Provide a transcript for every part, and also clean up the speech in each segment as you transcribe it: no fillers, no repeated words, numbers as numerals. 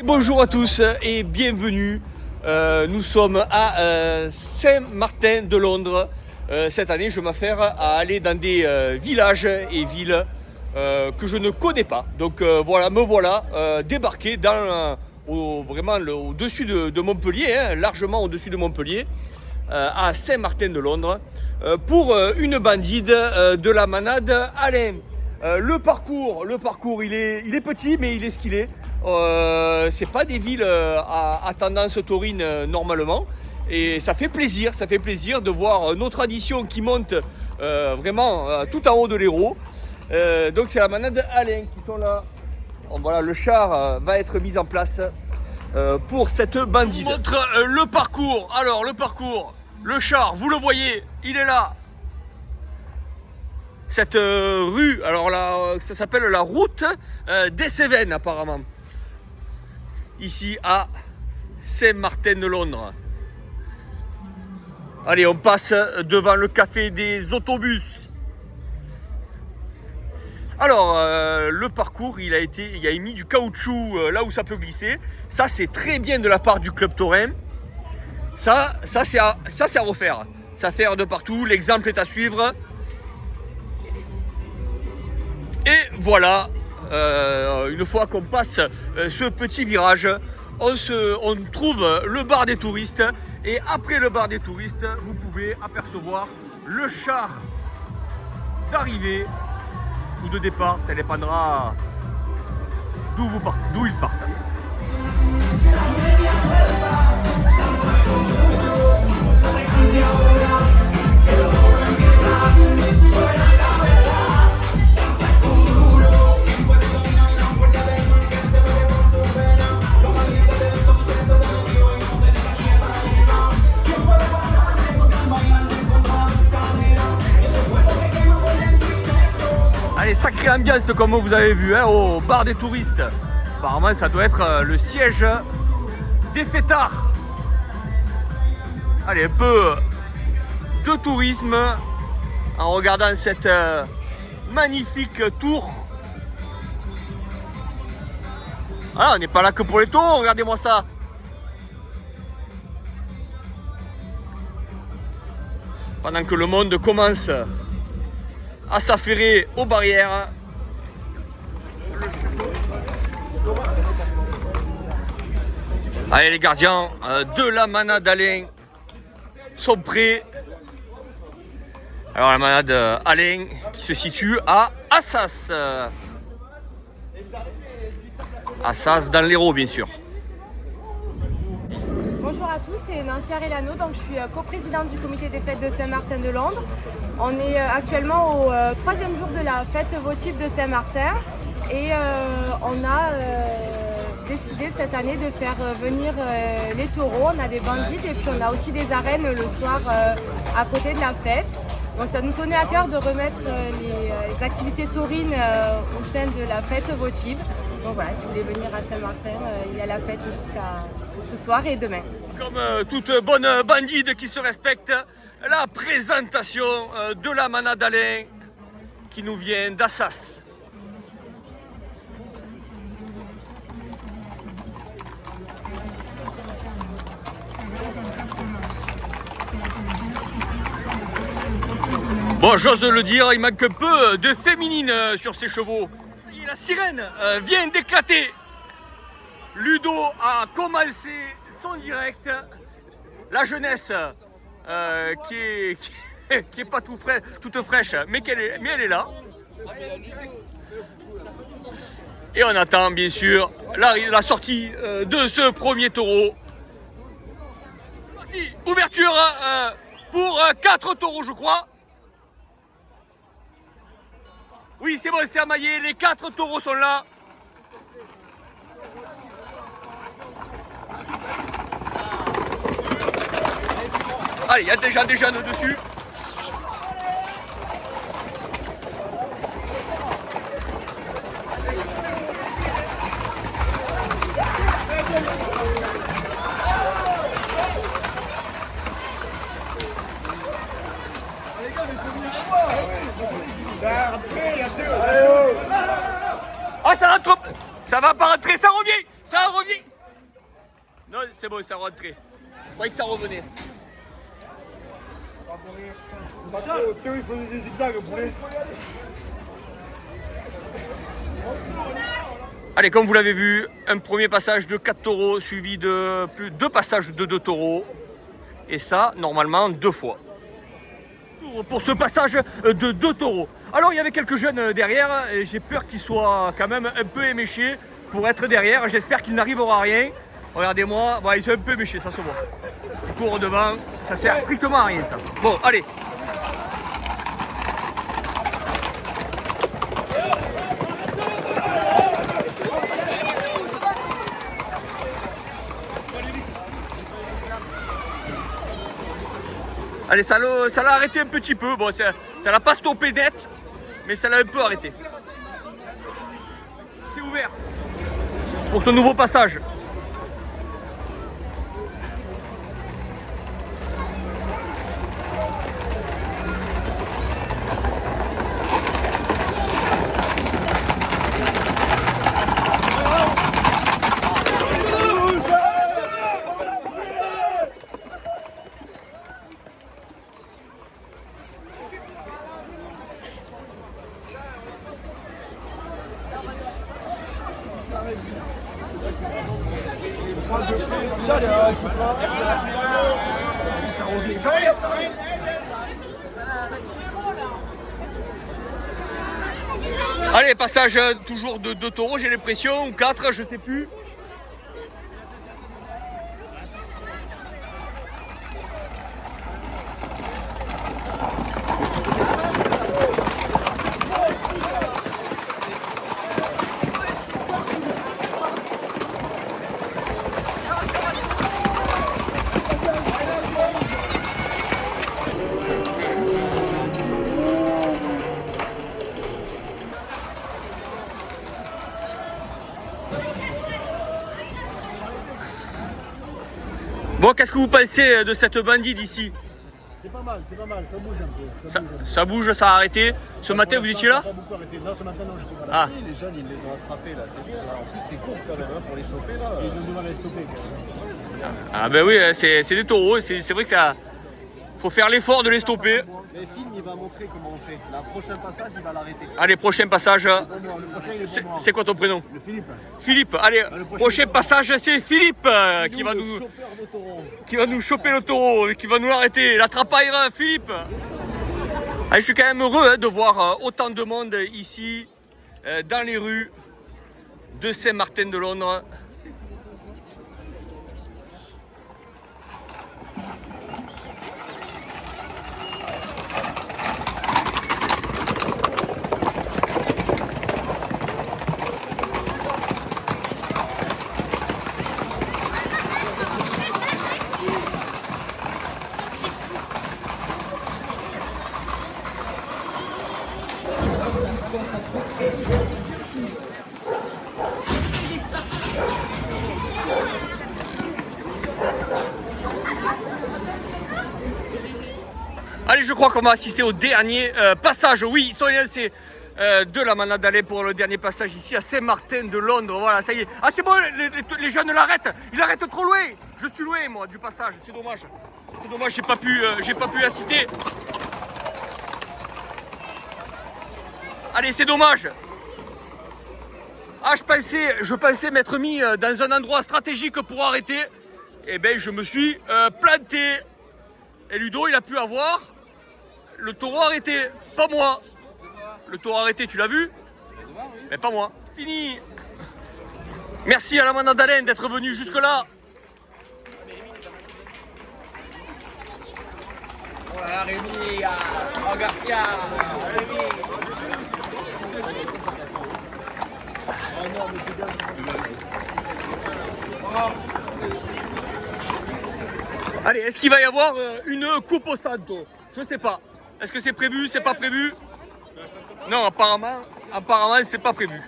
Bonjour à tous et bienvenue. Nous sommes à Saint-Martin-de-Londres. Cette année, je m'affaire à aller dans des villages et villes que je ne connais pas. Donc voilà, me voilà débarqué vraiment au-dessus de Montpellier, largement au-dessus de Montpellier, à Saint-Martin-de-Londres, pour une bandide de la manade Alain. Le parcours il est petit, mais il est ce qu'il est. C'est pas des villes à tendance taurine normalement, et ça fait plaisir de voir nos traditions qui montent vraiment tout en haut de l'Hérault. Donc c'est la manade Alain qui sont là. Voilà, le char va être mis en place pour cette bandide. Je vous montre le parcours. Alors le parcours, le char, vous le voyez, il est là. Cette rue, alors là, ça s'appelle la route des Cévennes apparemment. Ici à Saint-Martin-de-Londres. Allez, on passe devant le café des autobus. Alors, le parcours, il a mis du caoutchouc là où ça peut glisser. Ça, c'est très bien de la part du club taurin. Ça c'est à refaire. Ça fait de partout. L'exemple est à suivre. Et voilà, une fois qu'on passe ce petit virage, on trouve le bar des touristes. Et après le bar des touristes, vous pouvez apercevoir le char d'arrivée ou de départ. Ça dépendra d'où il part. Allez, sacrée ambiance comme vous avez vu au bar des touristes. Apparemment ça doit être le siège des fêtards. Allez, un peu de tourisme en regardant cette magnifique tour. Ah, on n'est pas là que pour les taureaux, regardez-moi ça. Pendant que le monde commence à s'affairer aux barrières. Allez, les gardiens de la manade Alain sont prêts. Alors la manade Alain qui se situe à Assas. Assas dans l'Hérault bien sûr. Bonjour à tous, c'est Nancy Arellano, donc je suis coprésidente du comité des fêtes de Saint-Martin-de-Londres. On est actuellement au troisième jour de la fête votive de Saint-Martin et on a décidé cette année de faire venir les taureaux. On a des bandides et puis on a aussi des arènes le soir à côté de la fête. Donc ça nous tenait à cœur de remettre les activités taurines au sein de la fête votive. Donc voilà, si vous voulez venir à Saint-Martin, il y a la fête jusqu'à ce soir et demain. Comme toute bonne bandide qui se respecte, la présentation de la manade Alain qui nous vient d'Assas. Bon, j'ose le dire, il manque un peu de féminine sur ces chevaux. Et la sirène vient d'éclater. Ludo a commencé son direct. La jeunesse qui est pas toute fraîche, mais elle est là. Et on attend bien sûr la sortie de ce premier taureau. Ouverture pour 4 taureaux, je crois. Oui, c'est bon, c'est amaillé, les 4 taureaux sont là. Allez, il y a déjà des jeunes dessus. Ah, ça rentre. Ça va pas rentrer, ça revient. Ça revient. Non, c'est bon, ça rentrait. Je croyais que ça revenait. Théo, il faisait des zigzags, vous voulez? Allez, comme vous l'avez vu, un premier passage de 4 taureaux suivi de plus 2 passages de 2 taureaux. Et ça, normalement, 2 fois. Pour ce passage de 2 taureaux. Alors, il y avait quelques jeunes derrière et j'ai peur qu'ils soient quand même un peu éméchés pour être derrière. J'espère qu'il n'arrivera rien. Regardez-moi, bon, ils sont un peu éméchés, ça se voit. Ils courent devant, ça sert strictement à rien ça. Bon, allez. Allez, ça l'a arrêté un petit peu. Bon, ça l'a pas stoppé net, mais ça l'a un peu arrêté. C'est ouvert pour ce nouveau passage. Allez, passage toujours de 2 taureaux, j'ai l'impression, ou 4, je sais plus. Bon, qu'est-ce que vous pensez de cette bandide ici? C'est pas mal, ça bouge un peu. Ça bouge, ça a arrêté. Ce matin, vous étiez là? Ça a beaucoup arrêté. Non, ce matin, non, j'étais pas là. Ah. Les jeunes, ils les ont attrapés là, c'est bien. Là. En plus, c'est court quand même hein, pour les choper là. Ils ont du mal à les stopper. Ah ben oui, c'est des taureaux, c'est vrai que ça... Faut faire l'effort de les stopper. Mais film, il va montrer comment on fait. Le prochain passage, il va l'arrêter. Allez, prochain passage. Le prochain, il est pour moi. C'est quoi ton prénom? Le Philippe. Philippe. Allez, prochain passage, c'est Philippe qui va le nous... chopper de taureau. Qui va nous choper le taureau, qui va nous l'arrêter. L'attrapaille, Philippe. Allez, je suis quand même heureux de voir autant de monde ici, dans les rues de Saint-Martin-de-Londres. Allez, je crois qu'on va assister au dernier passage. Oui, ils sont lancés de la manade d'aller pour le dernier passage ici à Saint-Martin-de-Londres. Voilà, ça y est. Ah, c'est bon, les jeunes l'arrêtent. Ils arrêtent trop loin. Je suis loin, moi, du passage. C'est dommage. C'est dommage, j'ai pas pu assister. Allez, c'est dommage. Ah, je pensais m'être mis dans un endroit stratégique pour arrêter. Eh bien, je me suis planté. Et Ludo, il a pu avoir le taureau arrêté. Pas moi. Le taureau arrêté, tu l'as vu? Mais pas moi. Fini. Merci à la manade d'Alain d'être venu jusque-là. Oh là là, Rémi, oh Garcia, Rémi. Allez, est-ce qu'il va y avoir une coupe au santo? Je sais pas. Est-ce que c'est prévu? C'est pas prévu? Non, apparemment c'est pas prévu.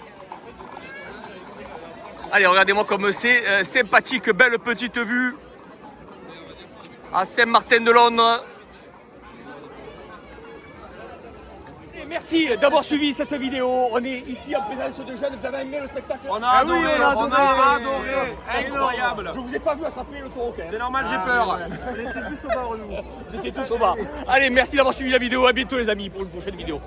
Allez, regardez-moi comme c'est sympathique, belle petite vue à Saint-Martin-de-Londres. merci d'avoir suivi cette vidéo. On est ici en présence de jeunes. Vous avez aimé le spectacle? On a adoré, on a adoré. Incroyable. Je vous ai pas vu attraper le taureau quand même. C'est normal, j'ai peur. Vous étiez tous au bas. Allez, merci d'avoir suivi la vidéo. À bientôt les amis pour une prochaine vidéo.